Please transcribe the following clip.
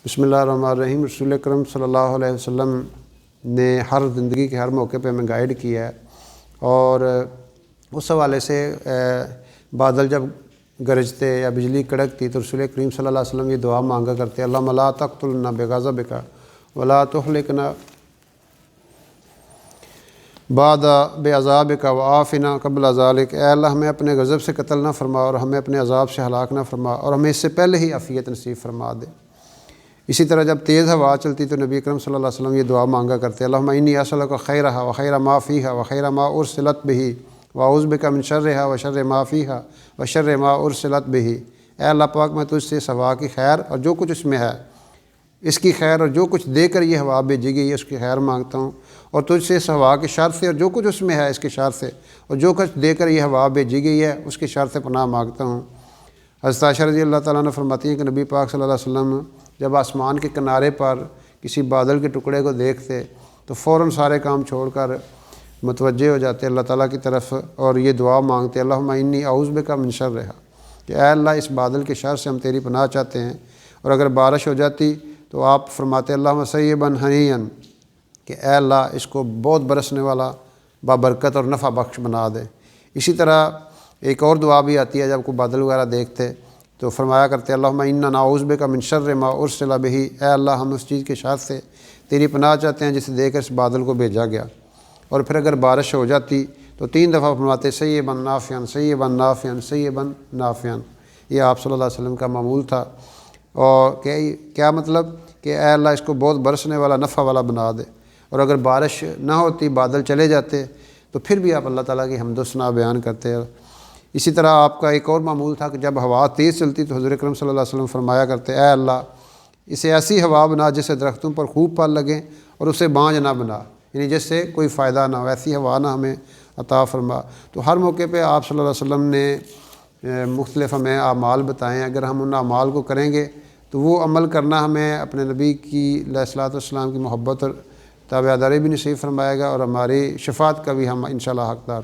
بسم اللہ الرحمن الرحیم۔ رسول اکرم صلی اللہ علیہ وسلم نے ہر زندگی کے ہر موقع پہ ہمیں گائیڈ کیا ہے، اور اس حوالے سے بادل جب گرجتے یا بجلی کڑکتی تو رسول کریم صلی اللہ علیہ وسلم یہ دعا مانگا کرتے: اللہم لا تقتلنا بغضبک ولا تہلکنا بعد بعذابک وعافنا قبل ذلک۔ اے اللہ ہمیں اپنے غضب سے قتل نہ فرما اور ہمیں اپنے عذاب سے ہلاک نہ فرما، اور ہمیں اس سے پہلے ہی عافیت نصیب فرما دے۔ اسی طرح جب تیز ہوا چلتی تو نبی اکرم صلی اللہ علیہ وسلم یہ دعا مانگا کرتے: اللہم انی اسألک خیرہا وخیر ما فیہا وخیر ما ارسلت بہ واعوذ بک من شرہا وشر ما فیہا وشر ما ارسلت بہ۔ اے اللہ پاک، میں تجھ سے اس ہوا کی خیر اور جو کچھ اس میں ہے، اس کی خیر اور جو کچھ دے کر یہ ہوا بھیجی گئی ہے اس کی خیر مانگتا ہوں، اور تجھ سے اس ہوا کے شر سے اور جو کچھ اس میں ہے اس کے شر سے، اور جو کچھ دے کر یہ ہوا بھیجی گئی ہے اس کے شر سے پناہ مانگتا ہوں۔ حضرت عائشہ رضی اللہ تعالیٰ عنہ فرماتی ہیں کہ نبی پاک صلی اللہ علیہ وسلم جب آسمان کے کنارے پر کسی بادل کے ٹکڑے کو دیکھتے تو فوراً سارے کام چھوڑ کر متوجہ ہو جاتے اللہ تعالیٰ کی طرف، اور یہ دعا مانگتے: اللہم انی اعوذ بک من شرہا، کہ اے اللہ اس بادل کے شر سے ہم تیری پناہ چاہتے ہیں۔ اور اگر بارش ہو جاتی تو آپ فرماتے: اللہم صیبا ہنیئا، کہ اے اللہ اس کو بہت برسنے والا، بابرکت اور نفع بخش بنا دے۔ اسی طرح ایک اور دعا بھی آتی ہے جب کوئی بادل وغیرہ دیکھتے تو فرمایا کرتے: اللہم انا نعوذ بک من شر ما ارسل بہ، اے اللہ ہم اس چیز کے شر سے تیری پناہ چاہتے ہیں جسے دے کر اس بادل کو بھیجا گیا۔ اور پھر اگر بارش ہو جاتی تو 3 دفعہ فرماتے: سیبا نافعا سیبا نافعا سیبا نافعا۔ یہ آپ صلی اللہ علیہ وسلم کا معمول تھا۔ اور کیا مطلب کہ اے اللہ اس کو بہت برسنے والا، نفع والا بنا دے۔ اور اگر بارش نہ ہوتی، بادل چلے جاتے تو پھر بھی آپ اللہ تعالیٰ کی حمد و ثنا بیان کرتے۔ اسی طرح آپ کا ایک اور معمول تھا کہ جب ہوا تیز چلتی تو حضور اکرم صلی اللہ علیہ وسلم فرمایا کرتے: اے اللہ اسے ایسی ہوا بنا جسے درختوں پر خوب پھل لگیں، اور اسے بانجھ نہ بنا، یعنی جس سے کوئی فائدہ نہ ہو، ایسی ہوا نہ ہمیں عطا فرما۔ تو ہر موقع پہ آپ صلی اللہ علیہ وسلم نے مختلف ہمیں اعمال بتائیں، اگر ہم ان اعمال کو کریں گے تو وہ عمل کرنا ہمیں اپنے نبی کی علیہ الصلوۃ والسلام کی محبت اور تابعداری بھی نصیب فرمائے گا، اور ہماری شفاعت کا بھی ہم انشاءاللہ حقدار